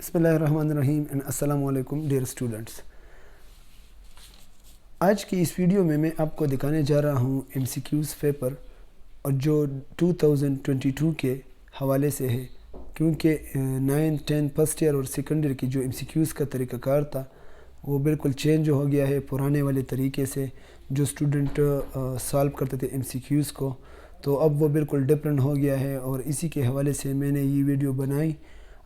बिस्मिल्लाहिर्रहमानिर्रहीम एंड अस्सलाम वालेकुम डियर स्टूडेंट्स। आज की इस वीडियो में मैं आपको दिखाने जा रहा हूँ MCQs पेपर और जो 2022 के हवाले से है, क्योंकि 9th 10th फर्स्ट ईयर और सेकेंड ईयर की जो MCQs का तरीक़ाकार था वो बिल्कुल चेंज हो गया है पुराने वाले तरीके से। जो स्टूडेंट सॉल्व करते थे MCQs को, तो अब वो बिल्कुल डिफरेंट हो गया है और इसी के हवाले से मैंने ये वीडियो बनाई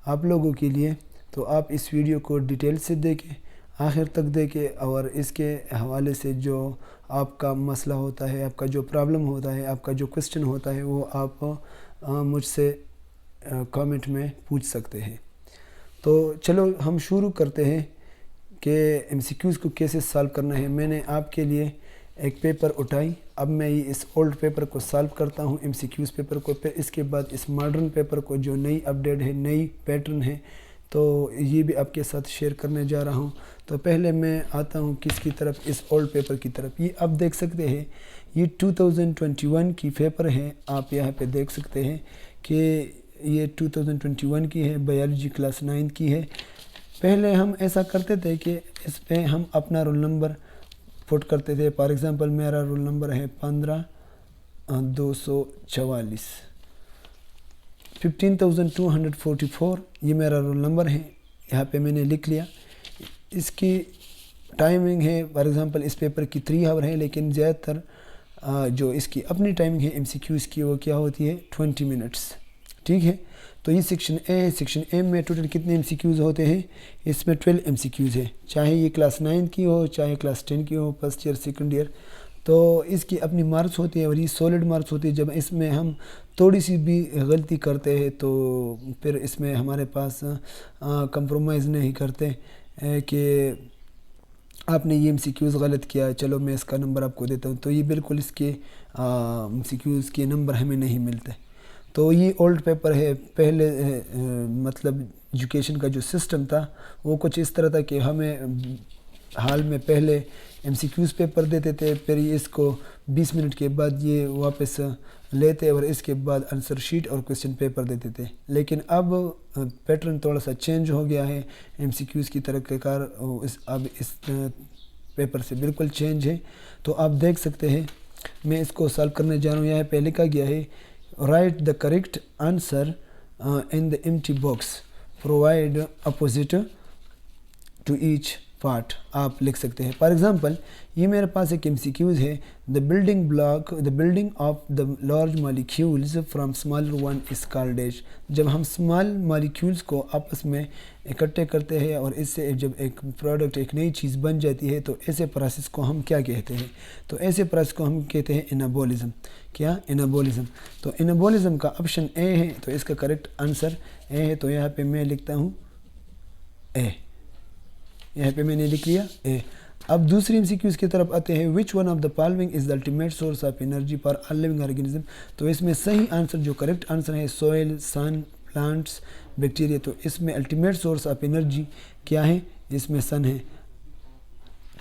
आप लोगों के लिए। तो आप इस वीडियो को डिटेल से देखें, आखिर तक देखें और इसके हवाले से जो आपका मसला होता है, आपका जो प्रॉब्लम होता है, आपका जो क्वेश्चन होता है वो आप मुझसे कमेंट में पूछ सकते हैं। तो चलो हम शुरू करते हैं कि MCQs को कैसे सॉल्व करना है। मैंने आपके लिए एक पेपर उठाई, अब मैं इस ओल्ड पेपर को सॉल्व करता हूँ MCQs पेपर को, फिर इसके बाद इस मॉडर्न पेपर को जो नई अपडेट है, नई पैटर्न है, तो ये भी आपके साथ शेयर करने जा रहा हूँ। तो पहले मैं आता हूँ किसकी तरफ, इस ओल्ड पेपर की तरफ। ये आप देख सकते हैं ये 2021 की पेपर है। आप यहाँ पे देख सकते हैं कि ये 2021 की है, बायोलॉजी क्लास 9 की है। पहले हम ऐसा करते थे कि इस पे हम अपना रोल नंबर पुट करते थे। फॉर एग्ज़ाम्पल मेरा रोल नंबर है 15,244, 15,244 ये मेरा रोल नंबर है। यहाँ पे मैंने लिख लिया। इसकी टाइमिंग है फॉर एग्ज़ाम्पल इस पेपर की 3 आवर है, लेकिन ज़्यादातर जो इसकी अपनी टाइमिंग है MCQs की वो क्या होती है 20 मिनट्स। ठीक है, तो ये सेक्शन ए है। सेक्शन ए में टोटल कितने MCQs होते हैं? इसमें 12 MCQs है, चाहे ये क्लास 9 की हो चाहे क्लास 10 की हो, फर्स्ट ईयर सेकंड ईयर। तो इसकी अपनी मार्क्स होती है और ये सॉलिड मार्क्स होती है। जब इसमें हम थोड़ी सी भी गलती करते हैं तो फिर इसमें हमारे पास कंप्रोमाइज़ नहीं करते कि आपने ये MCQs गलत किया, चलो मैं इसका नंबर आपको देता हूँ। तो ये बिल्कुल इसके MCQs के नंबर हमें नहीं मिलते। तो ये ओल्ड पेपर है। पहले मतलब एजुकेशन का जो सिस्टम था वो कुछ इस तरह था कि हमें हाल में पहले MCQs पेपर देते थे, फिर इसको 20 मिनट के बाद ये वापस लेते और इसके बाद आंसर शीट और क्वेश्चन पेपर देते थे। लेकिन अब पैटर्न थोड़ा सा चेंज हो गया है MCQs की तरीक़ाकार अब इस पेपर से बिल्कुल चेंज है। तो आप देख सकते हैं मैं इसको सॉल्व करने जा रहा हूँ। यहाँ पे लिखा गया है write the correct answer in the empty box, provide opposite to each part। आप लिख सकते हैं। फॉर एग्ज़ाम्पल ये मेरे पास एक MCQs है, the building of the large molecules from smaller one is called dash. जब हम स्मॉल मॉलिक्यूल्स को आपस में इकट्ठे करते हैं और इससे जब एक प्रोडक्ट एक नई चीज़ बन जाती है तो ऐसे प्रोसेस को हम क्या कहते हैं? तो ऐसे प्रोसेस को हम कहते हैं एनाबॉलिज्म। क्या? एनाबॉलिज्म। तो एनाबॉलिज्म का ऑप्शन ए है, तो इसका करेक्ट आंसर ए है। तो यहाँ पे मैं लिखता हूँ ए, यहाँ पे मैंने लिख लिया ए। अब दूसरी MCQs की तरफ आते हैं। Which one of the following is the ultimate source of energy for all living organism. तो इसमें सही आंसर जो करेक्ट आंसर है सॉइल, सन, प्लांट्स, बैक्टीरिया। तो इसमें अल्टीमेट सोर्स ऑफ एनर्जी क्या है? इसमें सन है।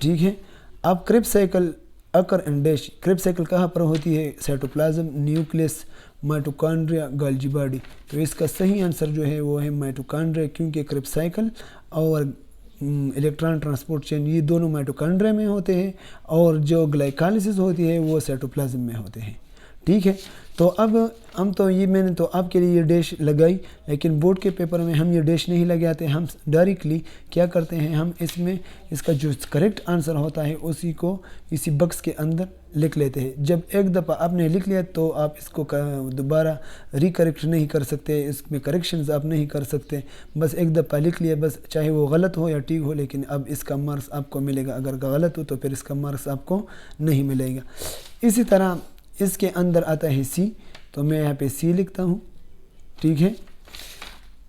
ठीक है। अब Krebs cycle occur and dash. Krebs cycle कहाँ पर होती है? Cytoplasm, nucleus, mitochondria, Golgi body. तो इसका सही आंसर जो है वो है माइटोकॉन्ड्रिया, क्योंकि क्रेब्स साइकिल और इलेक्ट्रॉन ट्रांसपोर्ट चेन ये दोनों माइटोकॉन्ड्रिया में होते हैं और जो ग्लाइकोलाइसिस होती है वो साइटोप्लाज्म में होते हैं। ठीक है। तो अब हम तो ये मैंने तो आपके लिए ये डैश लगाई, लेकिन बोर्ड के पेपर में हम ये डैश नहीं लगाते। हम डायरेक्टली क्या करते हैं, हम इसमें इसका जो करेक्ट आंसर होता है उसी को इसी बक्स के अंदर लिख लेते हैं। जब एक दफ़ा आपने लिख लिया तो आप इसको दोबारा रिकरेक्ट नहीं कर सकते, इसमें करेक्शंस आप नहीं कर सकते। बस एक दफ़ा लिख लिया, बस चाहे वो गलत हो या ठीक हो, लेकिन अब इसका मार्क्स आपको मिलेगा। अगर गलत हो तो फिर इसका मार्क्स आपको नहीं मिलेगा। इसी तरह इसके अंदर आता है सी, तो मैं यहाँ पे सी लिखता हूँ। ठीक है।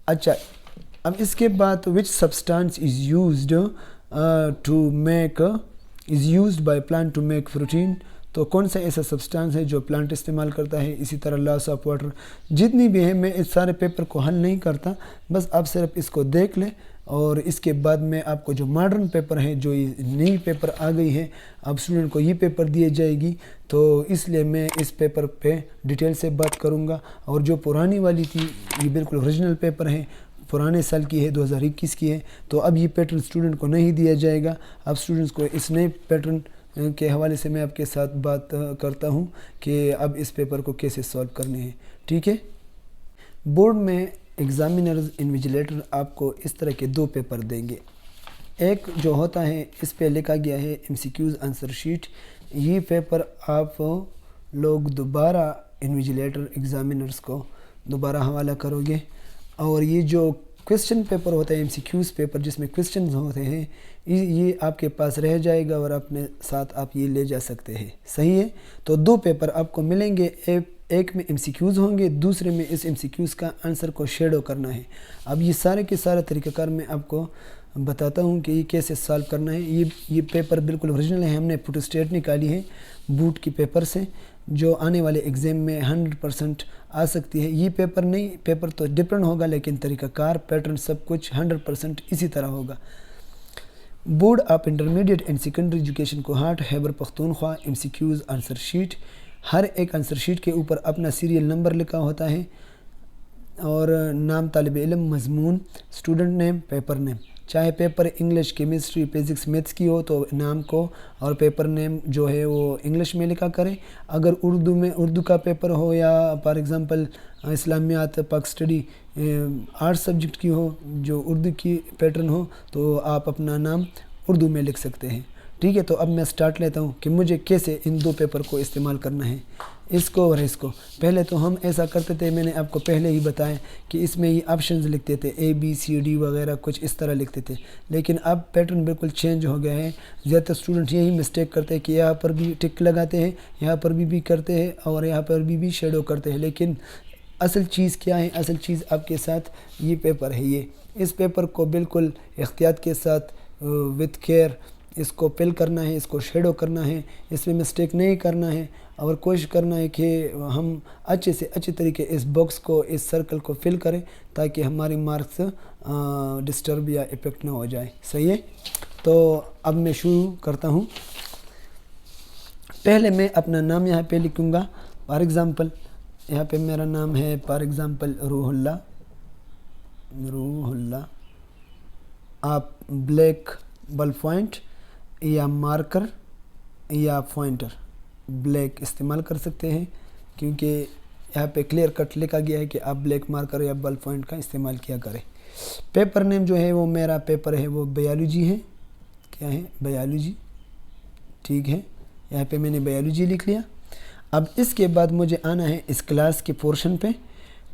अच्छा, अब इसके बाद which substance is used by plant to make protein. तो कौन सा ऐसा सब्सटेंस है जो प्लांट इस्तेमाल करता है? इसी तरह लॉस ऑफ वाटर जितनी भी है, मैं इस सारे पेपर को हल नहीं करता, बस आप सिर्फ इसको देख लें और इसके बाद में आपको जो मॉडर्न पेपर है, जो नई पेपर आ गई है, अब स्टूडेंट को ये पेपर दिए जाएगी, तो इसलिए मैं इस पेपर पे डिटेल से बात करूँगा। और जो पुरानी वाली थी ये बिल्कुल ओरिजिनल पेपर है, पुराने साल की है, 2021 की है। तो अब ये पैटर्न स्टूडेंट को नहीं दिया जाएगा। अब स्टूडेंट्स को इस नए पैटर्न के हवाले से मैं आपके साथ बात करता हूँ कि अब इस पेपर को कैसे सॉल्व करने हैं। ठीक है, बोर्ड में एग्ज़ामिनर्स इन्विजिलेटर आपको इस तरह के 2 पेपर देंगे। एक जो होता है इस पे लिखा गया है MCQs आंसर शीट। ये पेपर आप लोग दोबारा इन्विजिलेटर एग्ज़ामिनर्स को दोबारा हवाला करोगे, और ये जो क्वेश्चन पेपर होता है MCQs पेपर जिसमें क्वेश्चन होते हैं, ये आपके पास रह जाएगा और अपने साथ आप ये ले जा सकते हैं। सही है, तो 2 पेपर आपको मिलेंगे। एक में MCQs होंगे, दूसरे में इस MCQs का आंसर को शेडो करना है। अब ये सारे के सारा तरीक़ाकार मैं आपको बताता हूँ कि ये कैसे सॉल्व करना है। ये पेपर बिल्कुल ओरिजिनल है, हमने फोटोस्टेट निकाली है बूट की पेपर से, जो आने वाले एग्ज़ाम में 100% आ सकती है। ये पेपर नहीं, पेपर तो डिफरेंट होगा लेकिन तरीक़ाकार, पैटर्न सब कुछ 100% इसी तरह होगा। Board of intermediate and secondary education Kohat Khyber Pakhtunkhwa MCQs answer sheet. हर एक आंसर शीट के ऊपर अपना सीरियल नंबर लिखा होता है और नाम तालिब इल्म, मज़मून, स्टूडेंट नेम, पेपर नेम। चाहे paper English, chemistry, physics, maths की हो तो नाम को और पेपर नेम जो है वो इंग्लिश में लिखा करें। अगर उर्दू में, उर्दू का पेपर हो या फॉर एग्ज़ाम्पल इस्लामियात, पाक स्टडी, आर्ट्स सब्जेक्ट की हो, जो उर्दू की पैटर्न हो, तो आप अपना नाम उर्दू में लिख सकते हैं। ठीक है, तो अब मैं स्टार्ट लेता हूँ कि मुझे कैसे इन 2 पेपर को इस्तेमाल करना है, इसको और इसको। पहले तो हम ऐसा करते थे, मैंने आपको पहले ही बताया कि इसमें ये ऑप्शंस लिखते थे ABCD वगैरह कुछ इस तरह लिखते थे, लेकिन अब पैटर्न बिल्कुल चेंज हो गया है। ज़्यादातर स्टूडेंट यही मिस्टेक करते हैं कि यहाँ पर भी टिक लगाते हैं, यहाँ पर भी करते हैं और यहाँ पर भी शेडो करते हैं। लेकिन असल चीज़ क्या है? असल चीज़ आपके साथ ये पेपर है। ये इस पेपर को बिल्कुल एहतियात के साथ विथ केयर इसको फिल करना है, इसको शेडो करना है, इसमें मिस्टेक नहीं करना है और कोशिश करना है कि हम अच्छे से अच्छे तरीके इस बॉक्स को, इस सर्कल को फिल करें ताकि हमारी मार्क्स डिस्टर्ब या इफेक्ट ना हो जाए। सही है, तो अब मैं शुरू करता हूँ। पहले मैं अपना नाम यहाँ पे लिखूँगा। फॉर एग्ज़ाम्पल यहाँ पे मेरा नाम है फॉर एग्ज़ाम्पल रूहुल्ला। आप ब्लैक बल पॉइंट या मार्कर या पॉइंटर ब्लैक इस्तेमाल कर सकते हैं, क्योंकि यहाँ पे क्लियर कट लिखा गया है कि आप ब्लैक मार्कर या बल पॉइंट का इस्तेमाल किया करें। पेपर नेम जो है वो मेरा पेपर है वो बायोलॉजी है। क्या है? बायोलॉजी। ठीक है, यहाँ पे मैंने बायोलॉजी लिख लिया। अब इसके बाद मुझे आना है इस क्लास के पोर्शन पे।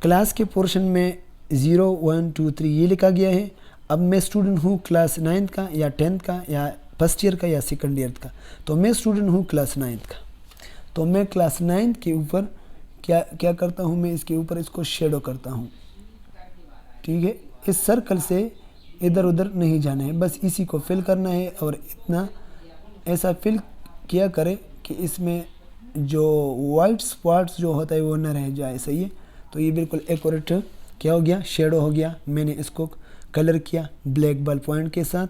क्लास के पोर्शन में 0, 1, 2, 3 ये लिखा गया है। अब मैं स्टूडेंट हूँ क्लास 9th का या 10th का या फर्स्ट ईयर का या सेकंड ईयर का, तो मैं स्टूडेंट हूँ क्लास 9th का। तो मैं क्लास 9th के ऊपर क्या करता हूँ, मैं इसके ऊपर इसको शेडो करता हूँ। ठीक है, इस सर्कल से इधर उधर नहीं जाना है, बस इसी को फिल करना है और इतना ऐसा फिल किया करे कि इसमें जो वाइट स्पॉट्स जो होता है वो न रह जाए। सही है, तो ये बिल्कुल एक्यूरेट क्या हो गया, शेडो हो गया। मैंने इसको कलर किया ब्लैक बल पॉइंट के साथ।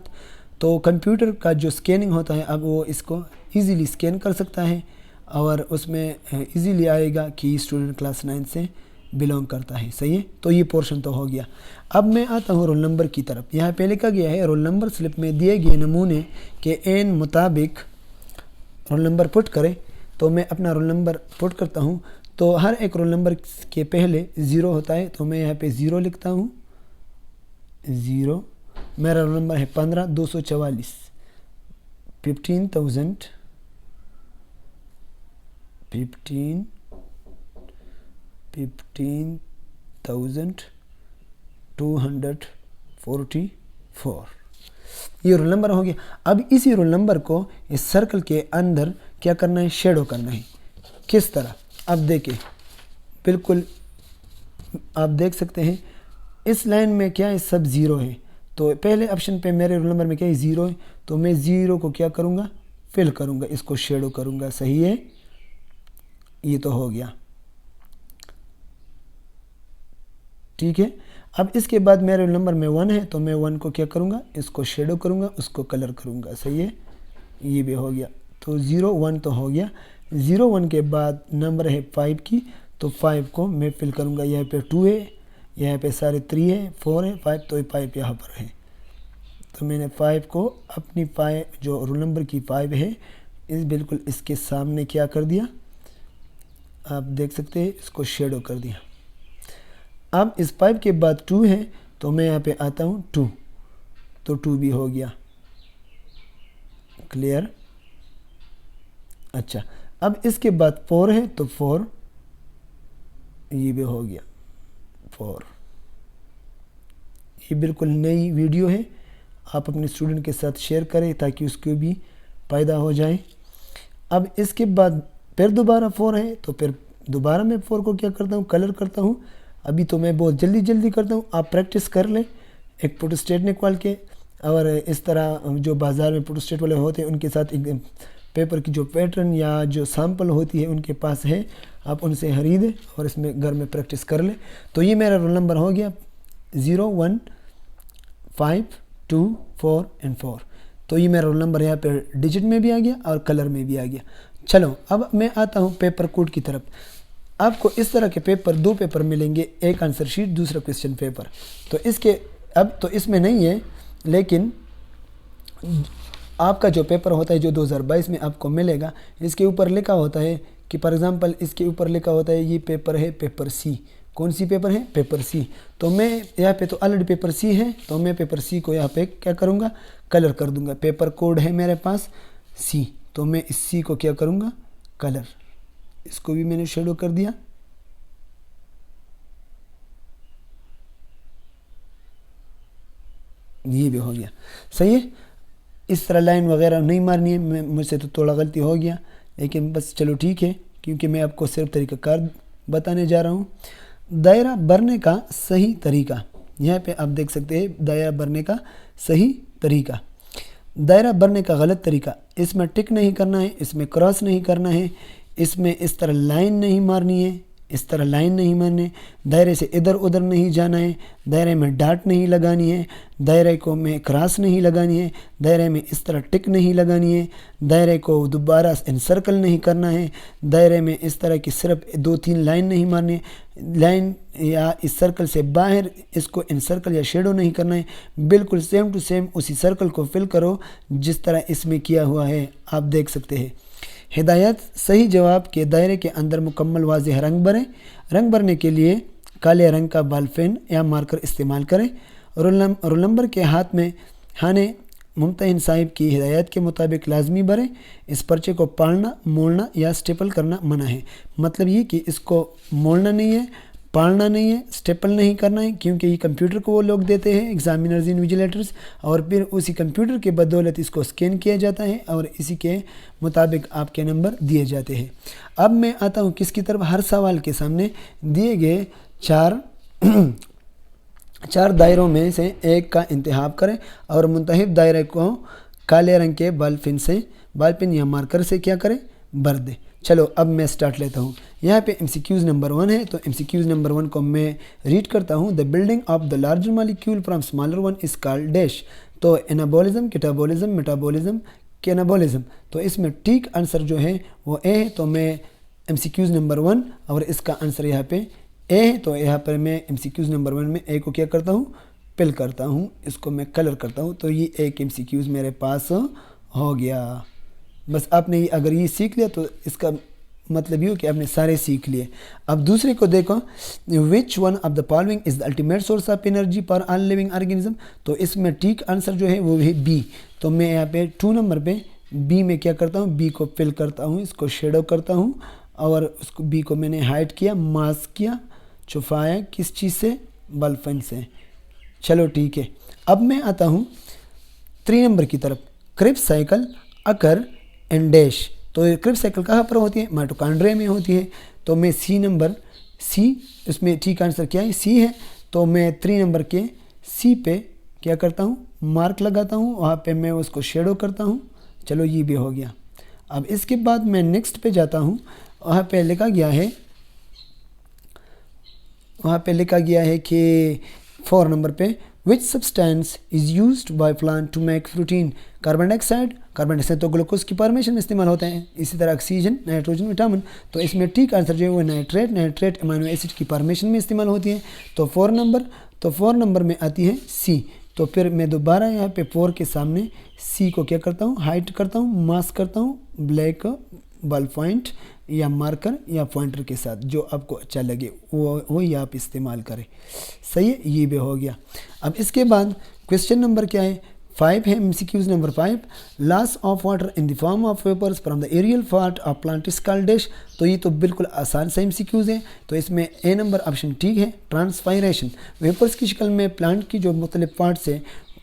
तो कंप्यूटर का जो स्कैनिंग होता है अब वो इसको इजीली स्कैन कर सकता है और उसमें इजीली आएगा कि स्टूडेंट क्लास 9 से बिलोंग करता है। सही है, तो ये पोर्शन तो हो गया। अब मैं आता हूँ रोल नंबर की तरफ। यहाँ पे लिखा गया है रोल नंबर स्लिप में दिए गए नमूने के एन मुताबिक रोल नंबर पुट करें। तो मैं अपना रोल नंबर पुट करता हूँ। तो हर एक रोल नंबर के पहले 0 होता है, तो मैं यहाँ पे 0 लिखता हूँ। 0 मेरा रोल नंबर है 15,244 15,244 ये रोल नंबर हो गया। अब इसी रोल नंबर को इस सर्कल के अंदर क्या करना है, शेडो करना है। किस तरह? अब देखिए, बिल्कुल आप देख सकते हैं इस लाइन में क्या है, सब 0 है। तो पहले ऑप्शन पे मेरे रोल नंबर में क्या है, 0 है। तो मैं 0 को क्या करूँगा, फिल करूँगा, इसको शेडो करूँगा। सही है, ये तो हो गया। ठीक है, अब इसके बाद मेरे रोल नंबर में 1 है, तो मैं 1 को क्या करूँगा, इसको शेडो करूँगा, उसको कलर करूँगा। सही है, ये भी हो गया। तो 0, 1 तो हो गया। 0, 1 के बाद नंबर है 5 की, तो 5 को मैं फिल करूँगा। यहाँ पे 2 है, یہاں پہ سارے 3 ہے، 4 ہے، 5، تو یہ 5 یہاں پر ہے. تو میں نے 5 کو اپنی 5 جو رول نمبر کی 5 ہے بالکل اس کے سامنے کیا کر دیا، آپ دیکھ سکتے ہیں، اس کو شیڈو کر دیا. اب اس 5 کے بعد 2 ہے تو میں یہاں پہ آتا ہوں 2، تو 2 بھی ہو گیا. کلیئر؟ اچھا، اب اس کے بعد 4 ہے تو 4 یہ بھی ہو گیا 4. یہ بالکل نئی ویڈیو ہے، آپ اپنے اسٹوڈنٹ کے ساتھ شیئر کریں تاکہ اس کو بھی پیدا ہو جائے. اب اس کے بعد پھر دوبارہ 4 ہے تو پھر دوبارہ میں 4 کو کیا کرتا ہوں، کلر کرتا ہوں. ابھی تو میں بہت جلدی کرتا ہوں، آپ پریکٹس کر لیں ایک فوٹوسٹیٹ نکال کے، اور اس طرح جو بازار میں فوٹوسٹیٹ والے ہوتے ہیں ان کے ساتھ ایک پیپر کی جو پیٹرن یا جو سیمپل ہوتی ہے ان کے پاس ہے، آپ ان سے خریدیں اور اس میں گھر میں پریکٹس کر لیں. تو یہ میرا رول نمبر ہو گیا 0 1 5 2 4 and 4. تو یہ میرا رول نمبر یہاں پہ ڈیجٹ میں بھی آ گیا اور کلر میں بھی آ گیا. چلو اب میں آتا ہوں پیپر کوڈ کی طرف. آپ کو اس طرح کے پیپر 2 پیپر ملیں گے، ایک آنسر شیٹ، دوسرا کویسچن پیپر. تو اس کے اب تو اس میں نہیں ہے، لیکن آپ کا جو پیپر ہوتا ہے جو 2022 میں آپ کو ملے گا، اس کے اوپر لکھا ہوتا ہے کہ فار ایگزامپل اس کے اوپر لکھا ہوتا ہے یہ پیپر ہے پیپر سی. کون سی پیپر ہے؟ پیپر سی. تو میں یہاں پہ تو آلریڈی پیپر سی ہے، تو میں پیپر سی کو یہاں پہ کیا کروں گا، کلر کر دوں گا. پیپر کوڈ ہے میرے پاس سی، تو میں اس سی کو کیا کروں گا، کلر. اس کو بھی میں نے شیڈو کر دیا. یہ بھی ہو گیا. صحیح ہے. اس طرح لائن وغیرہ نہیں مارنی ہے، مجھ سے تو تھوڑا غلطی ہو گیا، لیکن بس چلو ٹھیک ہے، کیونکہ میں آپ کو صرف طریقہ کار بتانے جا رہا ہوں. دائرہ بھرنے کا صحیح طریقہ، یہاں پہ آپ دیکھ سکتے ہیں دائرہ بھرنے کا صحیح طریقہ. دائرہ بھرنے کا غلط طریقہ، اس میں ٹک نہیں کرنا ہے، اس میں کراس نہیں کرنا ہے، اس میں اس طرح لائن نہیں مارنی ہے، اس طرح لائن نہیں مارنی ہے، دائرے سے ادھر ادھر نہیں جانا ہے، دائرے میں ڈاٹ نہیں لگانی ہے، دائرے کو میں کراس نہیں لگانی ہے، دائرے میں اس طرح ٹک نہیں لگانی ہے، دائرے کو دوبارہ انسرکل نہیں کرنا ہے، دائرے میں اس طرح کی صرف 2-3 لائن نہیں مارنی ہے، لائن یا اس سرکل سے باہر اس کو انسرکل یا شیڈو نہیں کرنا ہے. بالکل سیم ٹو سیم اسی سرکل کو فل کرو جس طرح اس میں کیا ہوا ہے، آپ دیکھ سکتے ہیں. ہدایت: صحیح جواب کے دائرے کے اندر مکمل واضح رنگ بھریں. رنگ بھرنے کے لیے کالے رنگ کا بال پین یا مارکر استعمال کریں. رول نمبر کے ہاتھ میں ہانے ممتحن صاحب کی ہدایت کے مطابق لازمی بھریں. اس پرچے کو پاڑنا، موڑنا یا سٹیپل کرنا منع ہے. مطلب یہ کہ اس کو موڑنا نہیں ہے، پاڑنا نہیں ہے، سٹیپل نہیں کرنا ہے، کیونکہ یہ کمپیوٹر کو وہ لوگ دیتے ہیں ایگزامینرز انویجیلیٹرز، اور پھر اسی کمپیوٹر کے بدولت اس کو سکین کیا جاتا ہے اور اسی کے مطابق آپ کے نمبر دیے جاتے ہیں. اب میں آتا ہوں کس کی طرف. ہر سوال کے سامنے دیے گئے چار دائروں میں سے ایک کا انتخاب کریں اور منتخب دائرے کو کالے رنگ کے بال پن یا مارکر سے کیا کریں، بھر دیں. چلو اب میں سٹارٹ لیتا ہوں. یہاں پہ ایم سی کیوز نمبر 1 ہے، تو ایم سی کیوز نمبر 1 کو میں ریڈ کرتا ہوں. The building of the larger molecule from smaller one is called dash. تو انابولزم، کیٹابولزم، میٹابولزم، کینابولزم. تو اس میں ٹھیک آنسر جو ہے وہ اے ہے. تو میں ایم سی کیوز نمبر 1 اور اس کا آنسر یہاں پہ اے ہے، تو یہاں پر میں ایم سی کیوز نمبر 1 میں اے کو کیا کرتا ہوں، پل کرتا ہوں، اس کو میں کلر کرتا ہوں. تو یہ ایک ایم سی کیوز میرے پاس ہو گیا. بس آپ نے اگر یہ سیکھ لیا تو اس کا مطلب یہ ہو کہ آپ نے سارے سیکھ لیے. اب دوسرے کو دیکھو. Which one of the following is the ultimate source of energy for all living organism. تو اس میں ٹھیک آنسر جو ہے وہ ہے بی. تو میں یہاں پہ 2 نمبر پہ بی میں کیا کرتا ہوں، بی کو فل کرتا ہوں، اس کو شیڈو کرتا ہوں، اور اس کو بی کو میں نے ہائٹ کیا، ماسک کیا، چھپایا کس چیز سے، بال پین سے. چلو ٹھیک ہے. اب میں آتا ہوں 3 نمبر کی طرف. کرب سائیکل اکر اینڈ ڈیش. تو کرب سائیکل کہاں پر ہوتی ہے، مائٹوکانڈریا میں ہوتی ہے. تو میں سی اس میں ٹھیک آنسر کیا ہے، سی ہے. تو میں 3 نمبر کے سی پہ کیا کرتا ہوں، مارک لگاتا ہوں، وہاں پہ میں اس کو شیڈو کرتا ہوں. چلو یہ بھی ہو گیا. اب اس کے بعد میں نیکسٹ پہ جاتا ہوں. وہاں پہ لکھا گیا ہے کہ 4 نمبر پہ وچ substance is used by plant to make protein. Carbon dioxide, carbon dioxide तो ग्लूकोज की फॉर्मेशन में इस्तेमाल होते हैं, इसी तरह ऑक्सीजन, नाइट्रोजन, विटामिन। तो इसमें ठीक आंसर जो है वो नाइट्रेट अमीनो एसिड की फॉर्मेशन में इस्तेमाल होती है। तो 4 नंबर में आती है सी। तो फिर मैं दोबारा यहाँ पे 4 के सामने सी को क्या करता हूँ, हाइड करता हूँ, मास्क करता हूँ ब्लैक बॉल पॉइंट या मार्कर या पॉइंटर के साथ, जो आपको अच्छा लगे वही आप इस्तेमाल करें। सही है, ये भी हो गया। अब इसके बाद क्वेश्चन नंबर क्या है, 5 है, MCQs number 5, loss of water in the form of vapours from the aerial part of plant is called dash. तो ये तो बिल्कुल आसान सा MCQs है। तो इसमें ए नंबर ऑप्शन ठीक है, ट्रांसपायरेशन। वेपर्स की शक्ल में प्लांट की जो मुख्तलिफ पार्ट से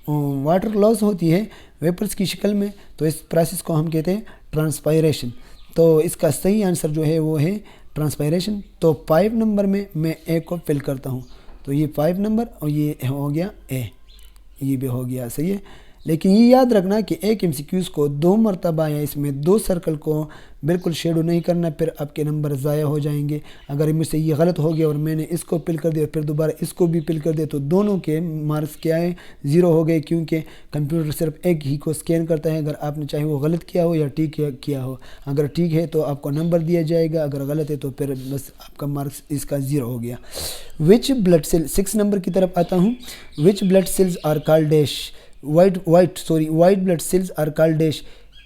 वाटर लॉस होती है वेपर्स की शक्ल में, तो इस प्रोसेस को हम कहते हैं ट्रांसपायरेशन। तो इसका सही आंसर जो है वो है ट्रांसपायरेशन। तो 5 नंबर में मैं ए को फिल करता हूँ। तो ये 5 नंबर और ये हो गया ए, ये भी हो गया। सही है, लेकिन ये याद रखना कि एक MCQs को 2 मरतबा या इसमें 2 सर्कल को बिल्कुल शेडो नहीं करना, फिर आपके नंबर ज़ाया हो जाएंगे। अगर मुझसे ये गलत हो गया और मैंने इसको पिल कर दिया फिर दोबारा इसको भी पिल कर दिया, तो दोनों के मार्क्स क्या है, 0 हो गए, क्योंकि कंप्यूटर सिर्फ एक ही को स्कैन करता है। अगर आपने चाहे वो गलत किया हो या ठीक किया हो, अगर ठीक है तो आपको नंबर दिया जाएगा, अगर गलत है तो फिर बस आपका मार्क्स इसका 0 हो गया। विच ब्लड सेल, 6 नंबर की तरफ आता हूँ। Which blood cells are called dash, white blood cells are called dash.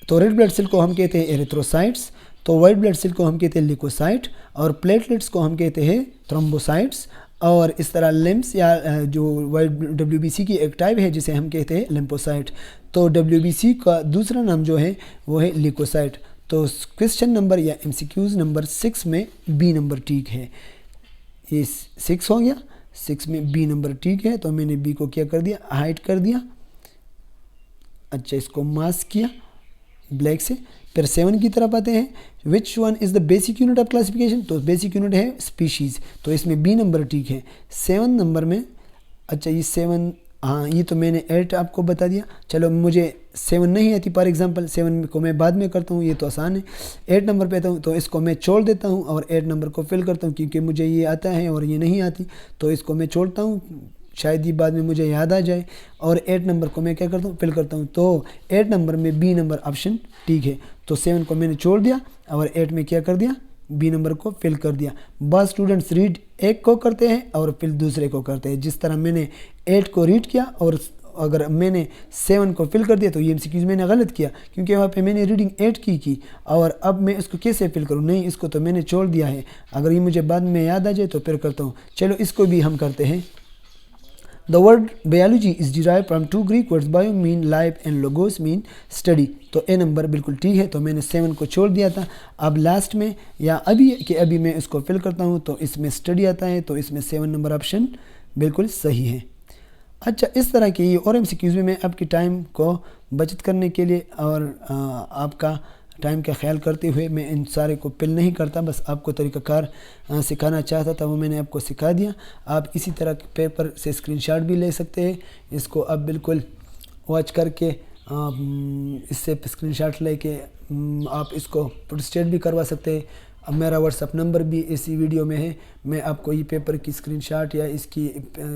तो रेड ब्लड सेल को हम कहते हैं एरिथ्रोसाइट्स, तो वाइट ब्लड सेल को हम कहते हैं लिकोसाइट, और प्लेटलेट्स को हम कहते हैं थ्रोम्बोसाइट्स। और इस तरह लिम्स या जो वाइट WBC की एक टाइप है जिसे हम कहते हैं लिम्फोसाइट। तो WBC का दूसरा नाम जो है वो है लिकोसाइट। तो क्वेश्चन नंबर या MCQs नंबर 6 में बी नंबर ठीक है। ये 6 हो गया, 6 में बी नंबर ठीक है। तो मैंने बी को क्या कर दिया, हाइड कर दिया। अच्छा, इसको मास्क किया ब्लैक से। फिर 7 की तरफ आते हैं। Which one is the basic unit of classification, तो बेसिक यूनिट है स्पीशीज़। तो इसमें बी नंबर ठीक है। 7 नंबर में, अच्छा ये 7, हाँ ये तो मैंने 8 आपको बता दिया। चलो मुझे 7 नहीं आती, फॉर एग्जांपल 7 को मैं बाद में करता हूँ, ये तो आसान है। 8 नंबर पे आता हूँ तो इसको मैं छोड़ देता हूँ और 8 नंबर को फिल करता हूँ, क्योंकि मुझे ये आता है और ये नहीं आती, तो इसको मैं छोड़ता हूँ, शायद ये बाद में मुझे याद आ जाए। और 8 नंबर को मैं क्या करता हूँ, फिल करता हूँ। तो 8 नंबर में बी नंबर ऑप्शन ठीक है। तो 7 को मैंने छोड़ दिया और 8 में क्या कर दिया, बी नंबर को फिल कर दिया। बहुत स्टूडेंट्स रीड एक को करते हैं और फिर दूसरे को करते हैं। जिस तरह मैंने 8 को रीड किया और अगर मैंने 7 को फिल कर दिया तो ये MCQs मैंने गलत किया, क्योंकि वहाँ पे मैंने रीडिंग 8 की और अब मैं इसको कैसे फिल करूँ, नहीं इसको तो मैंने छोड़ दिया है। अगर ये मुझे बाद में याद आ जाए तो फिर करता हूँ। चलो इसको भी हम करते हैं। The word biology is derived from 2 Greek words, bio mean life and logos mean study। तो ए नंबर बिल्कुल ठीक है। तो मैंने 7 को छोड़ दिया था। अब लास्ट में या अभी मैं इसको फिल करता हूँ तो इसमें स्टडी आता है, तो इसमें 7 नंबर ऑप्शन बिल्कुल सही है। अच्छा, इस तरह के ये और MCQs में मैं आपकी टाइम को बचत करने के लिए और आपका टाइम का ख्याल करते हुए मैं इन सारे को पिल नहीं करता, बस आपको तरीक़ाकार सिखाना चाहता था, वो मैंने आपको सिखा दिया। आप इसी तरह पेपर से स्क्रीनशॉट भी ले सकते हैं। इसको आप बिल्कुल वॉच करके इससे स्क्रीनशॉट लेके आप इसको प्रोटेस्ट भी करवा सकते हैं। अब मेरा व्हाट्सअप नंबर भी इसी वीडियो में है, मैं आपको ये पेपर की स्क्रीनशॉट या इसकी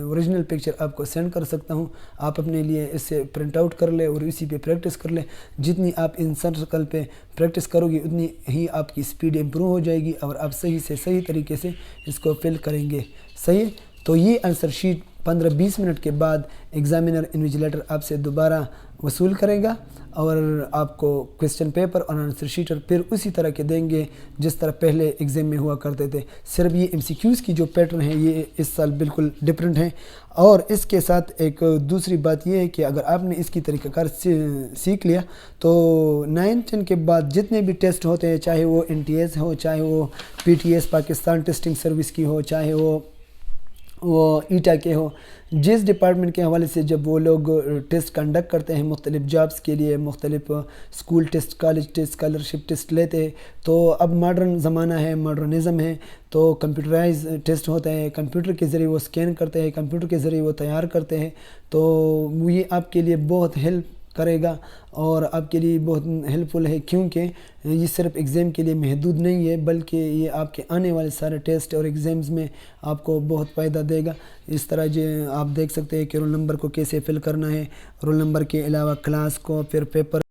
ओरिजिनल पिक्चर आपको सेंड कर सकता हूँ। आप अपने लिए इससे प्रिंट आउट कर ले और इसी पे प्रैक्टिस कर ले। जितनी आप इन सर्कल पे प्रैक्टिस करोगे उतनी ही आपकी स्पीड इम्प्रूव हो जाएगी और आप सही से सही तरीके से इसको फिल करेंगे। सही है, तो ये आंसर शीट 15-20 मिनट के बाद एग्ज़ामिनर इन्विजिलेटर आपसे दोबारा वसूल करेगा और आपको क्वेश्चन पेपर और आंसर शीट फिर उसी तरह के देंगे जिस तरह पहले एग्ज़ाम में हुआ करते थे। सिर्फ ये MCQs की जो पैटर्न है ये इस साल बिल्कुल डिफरेंट है। और इसके साथ एक दूसरी बात ये है कि अगर आपने इसकी तरीक़ाकार सीख लिया तो 9-10 के बाद जितने भी टेस्ट होते हैं, चाहे वो NTS हो, चाहे वो PTS पाकिस्तान टेस्टिंग सर्विस की हो, चाहे वो ईटा के हो, जिस डिपार्टमेंट के हवाले से जब वो लोग टेस्ट कंडक्ट करते हैं मुख्तलिफ जॉब्स के लिए, मुख्तलिफ school test, college test, scholarship test लेते हैं, तो अब मॉडर्न ज़माना है, मॉडर्निज़म है, तो कंप्यूटराइज टेस्ट होता है, कंप्यूटर के ज़रिए वो स्कैन करते हैं, कंप्यूटर के ज़रिए वो तैयार करते हैं। तो ये आपके लिए बहुत हेल्प करेगा और आपके लिए बहुत हेल्पफुल है, क्योंकि ये सिर्फ एग्ज़ाम के लिए महदूद नहीं है बल्कि ये आपके आने वाले सारे टेस्ट और एग्ज़ाम्स में आपको बहुत फ़ायदा देगा। इस तरह जो आप देख सकते हैं कि रोल नंबर को कैसे फिल करना है, रोल नंबर के अलावा क्लास को, फिर पेपर